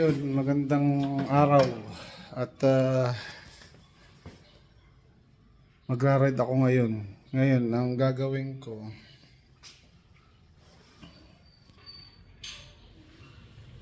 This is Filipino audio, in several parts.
Ayun, magandang araw at magra-ride ako ngayon. Ngayon, ang gagawin ko,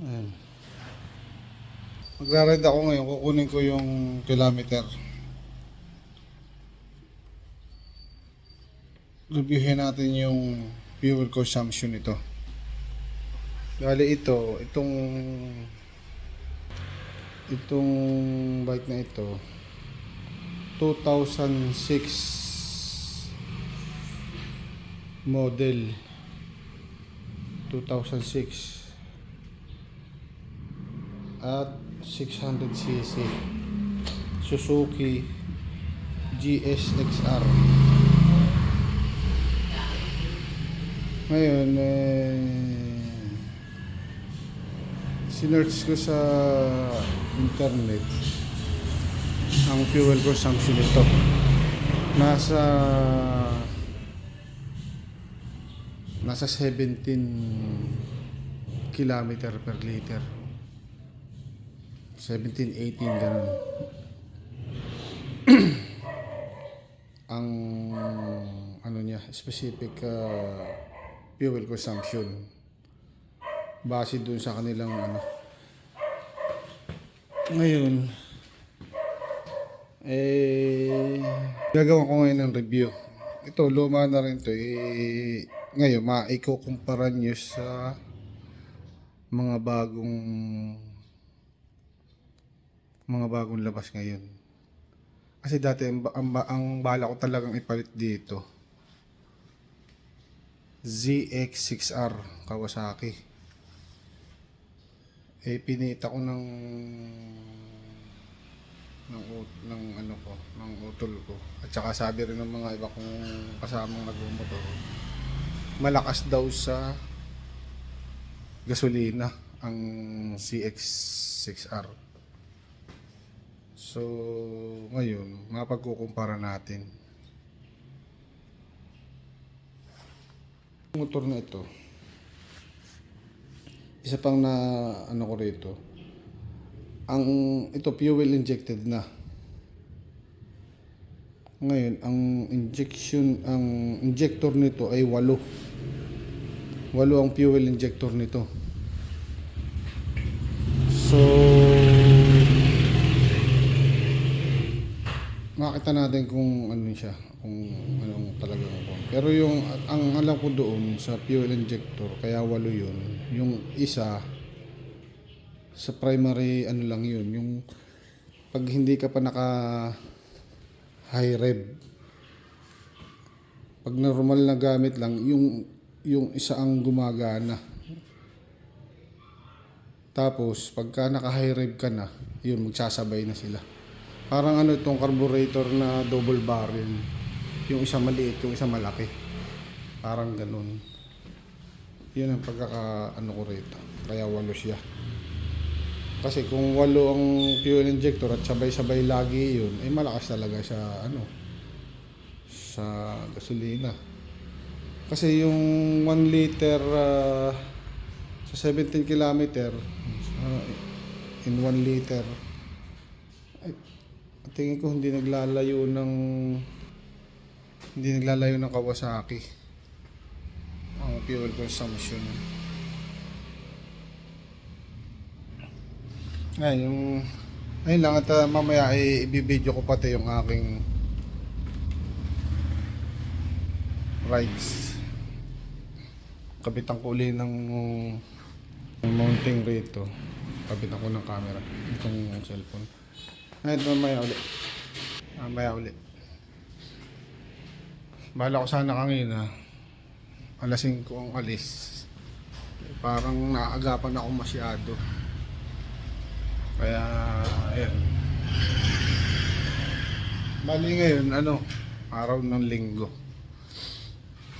ayun, magra-ride ako ngayon, kukunin ko yung kilometer. Reviewin natin yung fuel consumption nito. Bali itong bike na ito 2006 model, 2006 at 600cc Suzuki GSXR. Ngayon sinearch ko sa internet ang fuel consumption nito. Nasa 17 kilometer per liter, 17-18 ganun ang ano niya, specific fuel consumption base dun sa kanilang ano. Ngayon gagawa ko ngayon ng review. Ito luma na rin to ngayon maikukumpara nyo sa mga bagong labas ngayon. Kasi dati ang bala ko talagang ipalit dito ZX6R Kawasaki. Pinita ko ng utol ko. At saka sabi rin ng mga iba kong kasamang nagmumotor, malakas daw sa gasolina ang CX6R. So ngayon mapagkukumpara natin motor na ito. Isa pang na ano ko rito, ito fuel injected na. Ngayon ang injector nito ay 8 ang fuel injector nito. So makita natin kung ano siya, kung anong talagang ako. Pero yung ang alam ko doon sa fuel injector, kaya 8 yun. Yung isa sa primary ano lang yun, yung pag hindi ka pa naka high rev, pag normal na gamit lang, yung isa ang gumagana. Tapos pagka naka high rev ka na, yun magsasabay na sila. Parang ano itong carburetor na double barrel, yung isa maliit, yung isa malaki, parang ganun. Yun ang pagkaka-ano ko rito, kaya 8 siya. Kasi kung 8 ang fuel injector at sabay-sabay lagi yun, malakas talaga sa sa gasolina. Kasi yung 1 liter sa 17 kilometer in 1 liter, tingin ko hindi naglalayo ng Kawasaki ang fuel consumption. Ayun lang, at mamaya i-video ko pati yung aking rides. Kabitan ko uli ng mounting rito. Kabitan ko ng camera itong cellphone. Ito mamaya uli. Bahala ko sana kanina alas 5 ang alis. Parang naagapan ako masyado. Kaya ayan. Bali ngayon araw ng linggo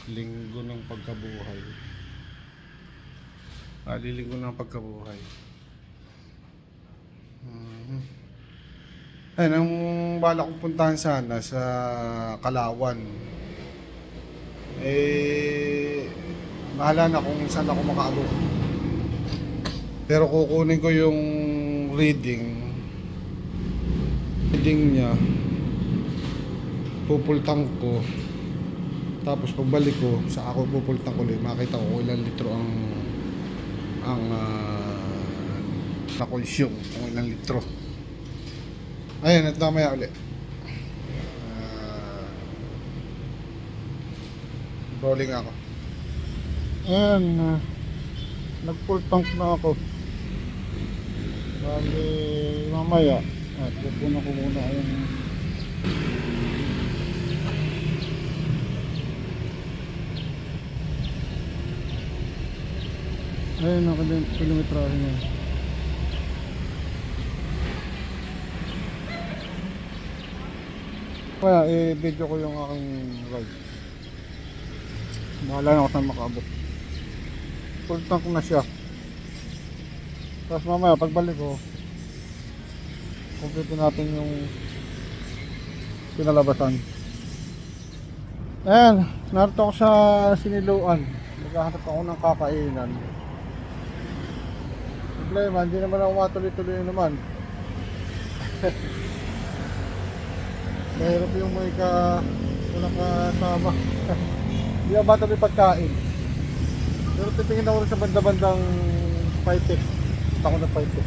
ng pagkabuhay. Linggo ng pagkabuhay. Ayun, ang bala kong puntahan sana sa Kalawan. Bahala na kung saan ako makaabot. Pero kukunin ko yung reading niya, pupultang ko, tapos pagbalik ko sa ako pupultang ko ulit, makita ko kung ilang litro ang na-consume, kung ilang litro. Ayun, at mamaya ulit rolling ako. Ayan, nag-full tank na ako. Bali, mamaya at pupunan ko muna yung ayun, kilometrahe niya. Kaya i-video ko yung aking ride. Bahala na ako saan makaabot. Full tank na siya. Tapos mamaya pagbalik ko, kumpleto natin yung pinalabasan. Ayan, narito ako sa Siniluan. Naghahanap ako ng kakainan. Problema, hindi naman ako matuloy-tuloy naman. Mahirap yung may walang kasama. Hindi ako matuloy pagkain. Pero titingin ako rin sa banda-bandang Paitek. Punta ko ng Paitek.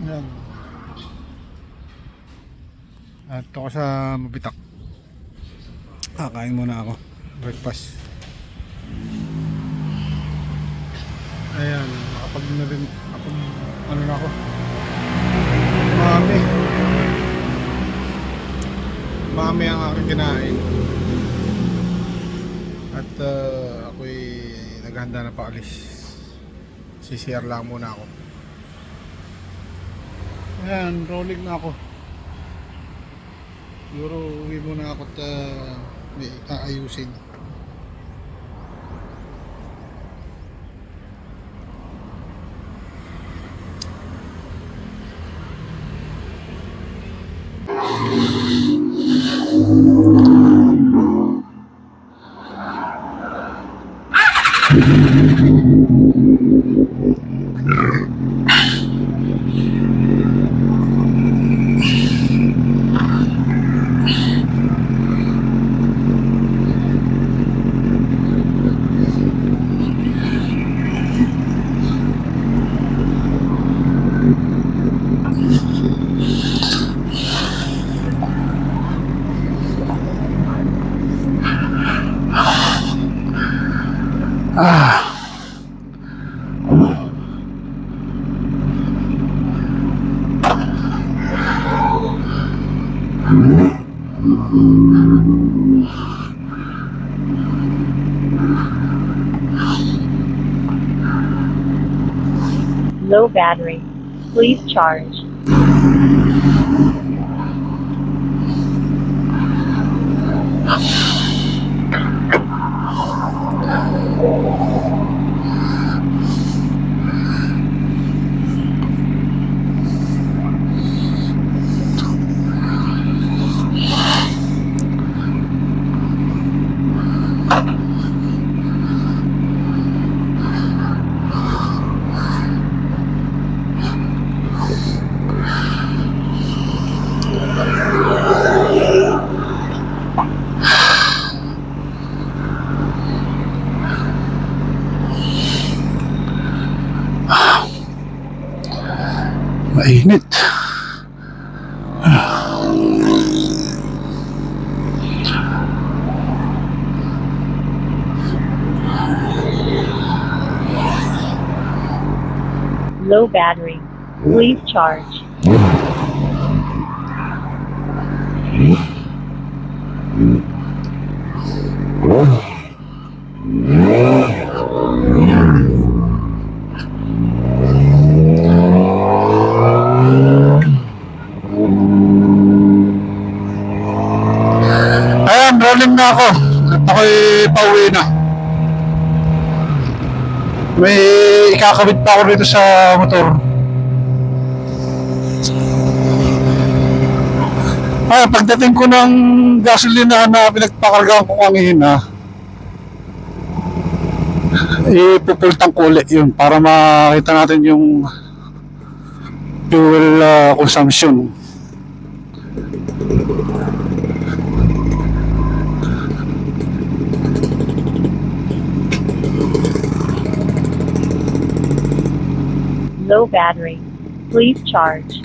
Ayan. At ako sa Mabitak. Kakain muna ako. Breakfast. Ayan, ano na ako. Mami ang aking kinain. At ako'y naghahanda na paalis. CCR lang muna ako. Ayan, rolling na ako. Siguro uwi muna ako at may aayusin. Low battery. Please charge. Mainit. Low battery. Please charge. Ayan, rolling na ako. At ako'y pauwi na. May ikakabit pa ako rito sa motor. Pagdating ko ng gasolina na pinagpakargaan ko kanina, ipupultang ko ulit yun para makita natin yung fuel consumption. Low battery. Please charge.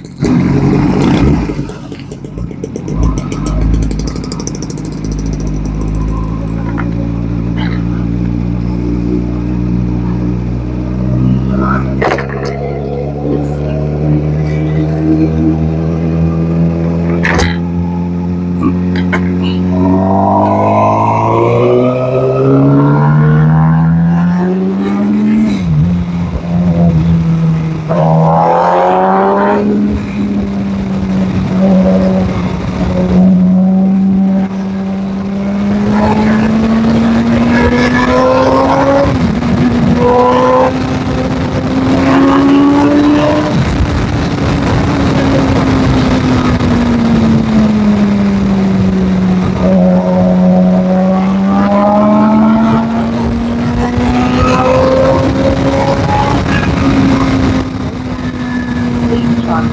Please charge.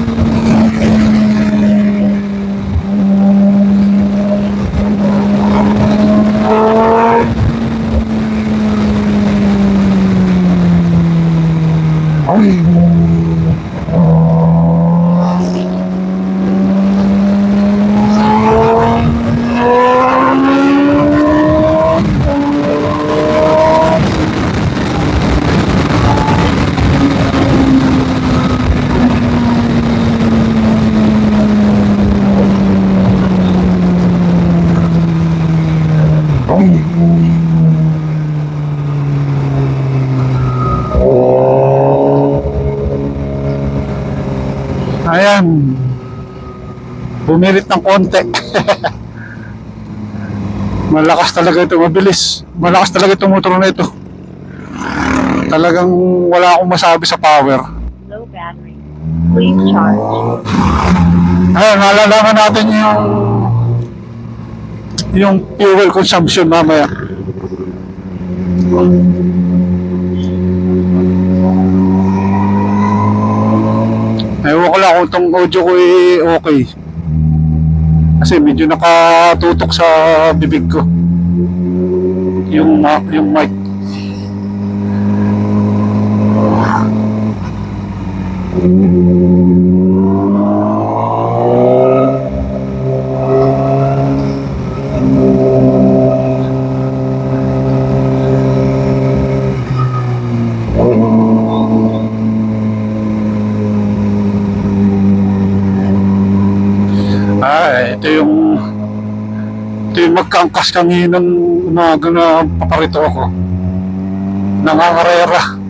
Ayan, bumirit ng konti. Malakas talaga ito, mabilis. Malakas talaga itong motor na ito. Talagang wala akong masabi sa power. Low battery. Please charge. Ayan, malalaman natin yung fuel consumption mamaya. Ewan ko lang kung itong audio ko okay. Kasi medyo nakatutok sa bibig ko. Yung mic. Ito yung magkaangkas kanginang umaga na paparito ako. Nangangarera.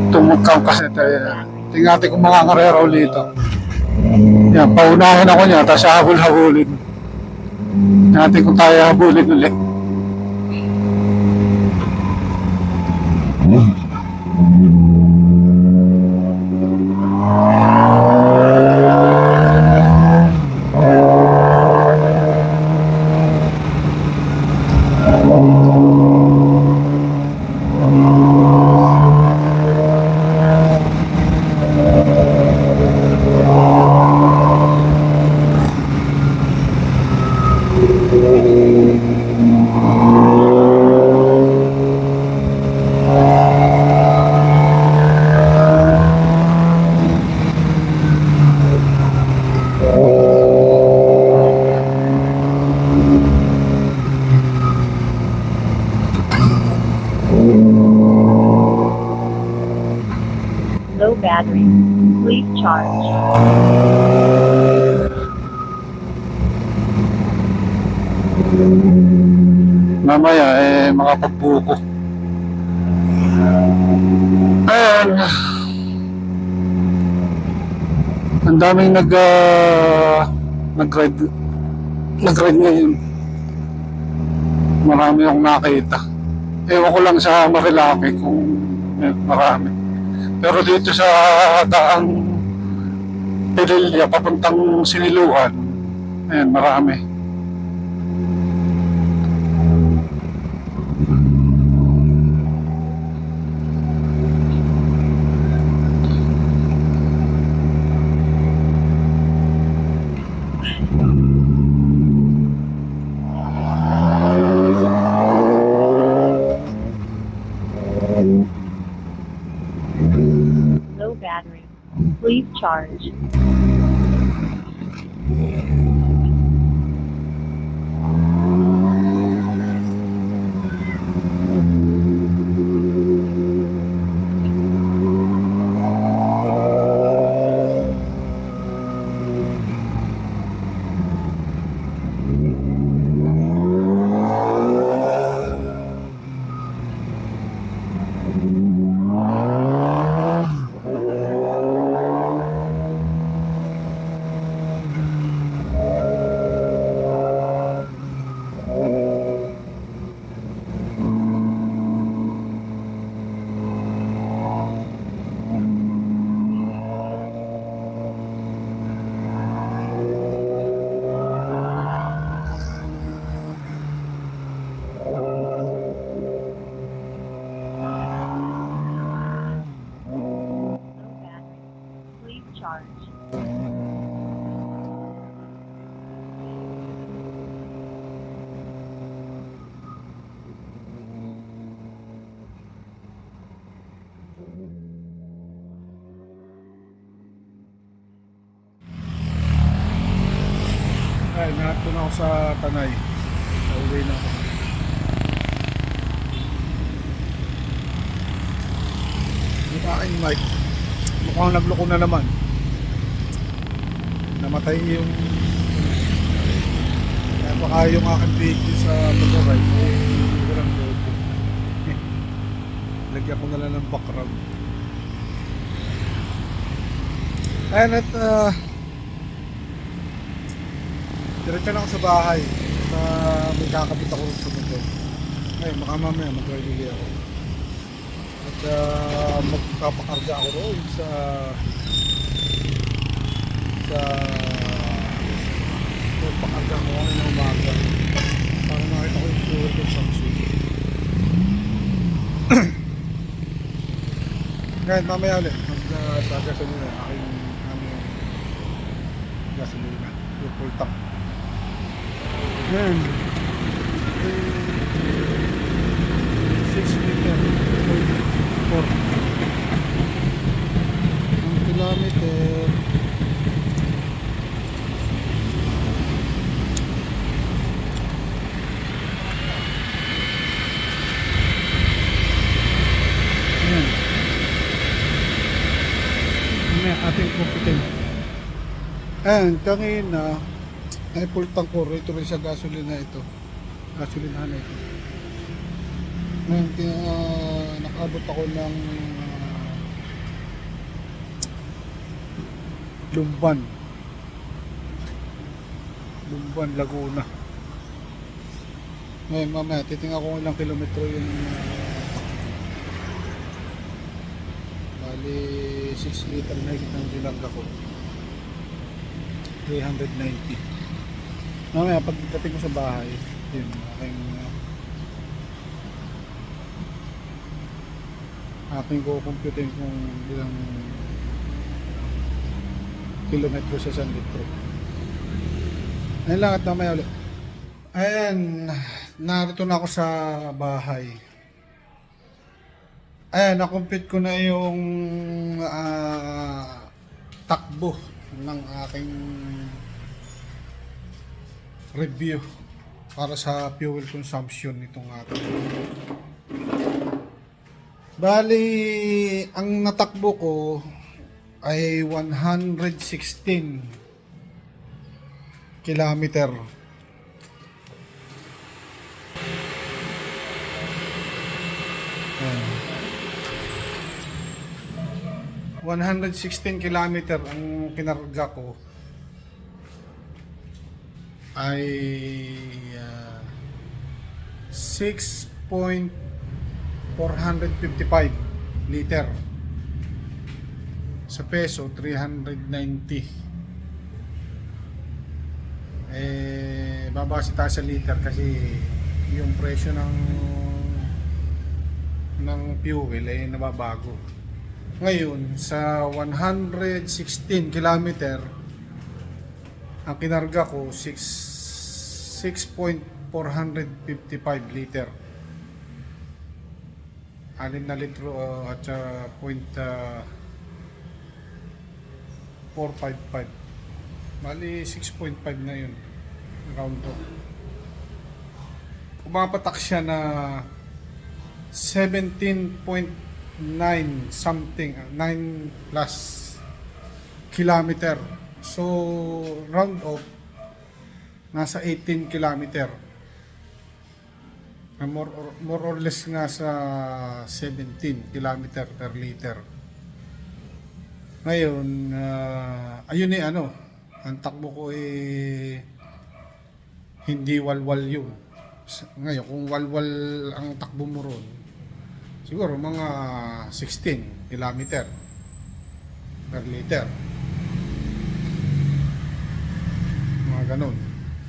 Itong magkaangkas na ito. Tingnan natin kung mangangarera ulit ito. Yan, paunahin ako niya, tapos habol-habulin. Tingnan natin kung tayo habulin ulit. Low battery. Please charge. Mamaya makapagbuko. Ayan. Ang daming nag-ride ngayon. Marami akong nakita. Ewan ko lang sa Marilaki kung marami. Pero dito sa daang Pililya papuntang Siniluan, ayan, marami. Please charge. Low battery. Please charge. Ay, nato na ako sa Tanay. Pauwi na ako. Yung aking mic, mukhang nagloko na naman. Namatay yung kaya baka yung aking video sa Bagaray walang logo. Lagyan ko na lang ng background. Ayan at diretso na ako sa bahay. May kakabit ako sa motor. Ngayon, baka mamaya mag-rally ako. At magpapakarga ako roon sa magpakarga ko ngayon na umaga. Para makita ko yung fuel consumption. Ngayon, mamaya ulit. Mag-gasolina. Aking gasolina. Yung full tank. Yan. 6 liter. 4. Ang kilometer. Yan. Yan ating kumpitin. Ayan, kanina ay full tank ko, ito rin sa gasolina ito. Gasolinahan na ito. Ngayon, nakabot ako ng Lumban, Laguna. Ngayon, mamaya, titingnan ko ilang kilometro yung bali 6 liter na higit ng dinagda ko. 390. Mamaya pagdating ko sa bahay, yun, aking kukumputin kung ilang kilometro sa 1 litro. Ayun lang at mamaya ulit. Ayan, narito na ako sa bahay. Ayan, nakumpit ko na yung takbo ng aking review para sa fuel consumption nitong ating. Bali, ang natakbo ko ay 116 kilometer. Ayan. 116 kilometer ang kinarga ko ay 6.455 liter. Sa peso 390. Babase tayo sa liter kasi yung presyo ng fuel ay nababago. Ngayon sa 116 kilometer ang kinarga ko 6.455 liter. 6 na litro at point 455. Bali 6.5 na yun. Round off. Pumapatak siya na 17.9 something, 9 plus kilometer. So, round off, nasa 18 kilometer. More or less nga sa 17 kilometer per liter. Ngayon, ayun eh ano, ang takbo ko eh hindi walwal yun. Ngayon, kung walwal ang takbo mo ron, siguro mga 16 kilometer per liter. Mga ganun.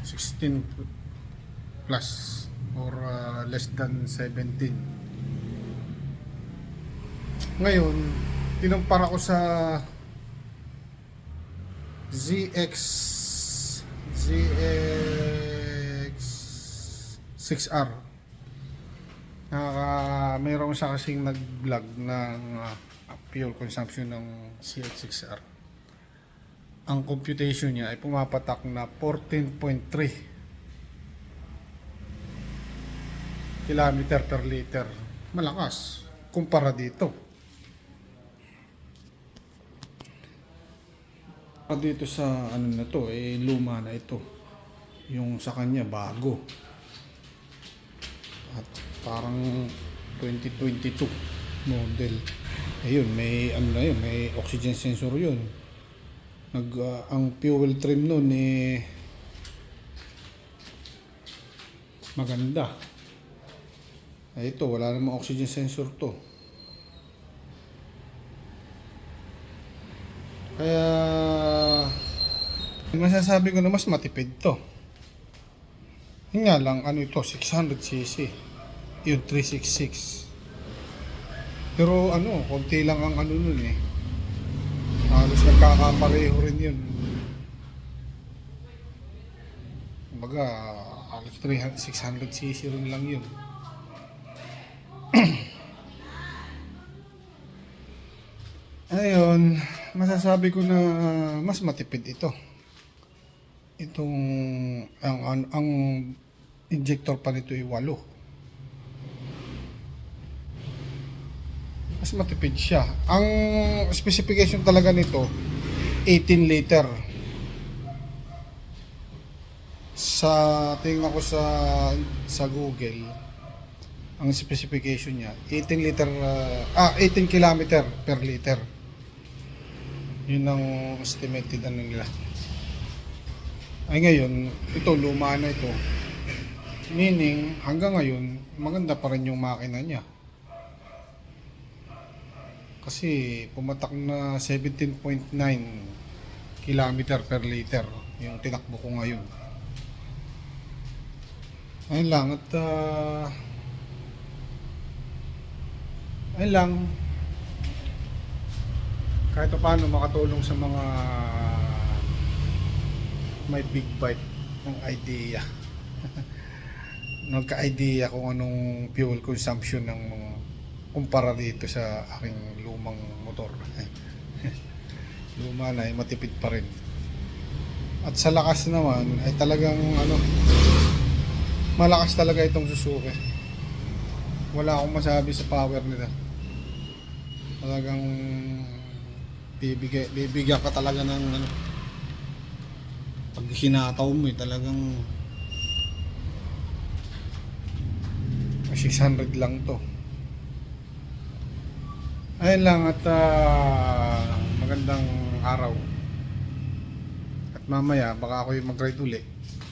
16 plus or less than 17. Ngayon, tinumpara ko sa ZX6R. Mayroon siya kasing nag-vlog ng fuel consumption ng ZX6R. Ang computation niya ay pumapatak na 14.3 kilometer per liter. Malakas kumpara dito. Dito sa ano na to, eh luma na ito. Yung sa kanya bago. At parang 2022 model. Ayun, may ano na yun, may oxygen sensor yun. Ang fuel trim nun eh maganda. Ay ito, wala namang oxygen sensor to. Kaya masasabi ko na mas matipid to. Yun nga lang, ano ito, 600cc. Yung 366. Pero ano, konti lang ang ano nun eh. Halos nagkakapareho rin yun. Kumbaga, halos 600cc rin lang yun. Ayun, masasabi ko na mas matipid ito. Itong ang injector pa nito ay 8. Mas matipid siya. Ang specification talaga nito 18 liter. Sa tingnan ko sa Google, ang specification niya 18 liter 18 kilometer per liter. Yun ang estimated ano nila. Ay ngayon, ito luma na ito. Meaning hanggang ngayon maganda pa rin yung makina niya. Kasi pumatak na 17.9 kilometer per liter yung tinakbo ko ngayon. Ayun lang at ayun lang, kahit paano makatulong sa mga may big bite ng idea. Nagka-idea kung anong fuel consumption ng kumpara dito sa aking lumang motor. Luma na ay matipid pa rin. At sa lakas naman ay talagang ano, malakas talaga itong Suzuki. Wala akong masabi sa power nila. Talagang bibigyan ka talaga ng ano, pag hinataw mo talagang 600 lang to. Ayun lang at magandang araw. At mamaya baka ako yung mag-ride uli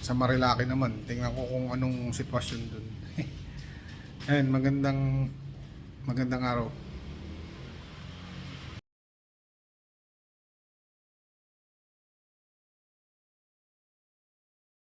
sa Marilaki naman. Tingnan ko kung anong sitwasyon dun. Ayun, magandang araw.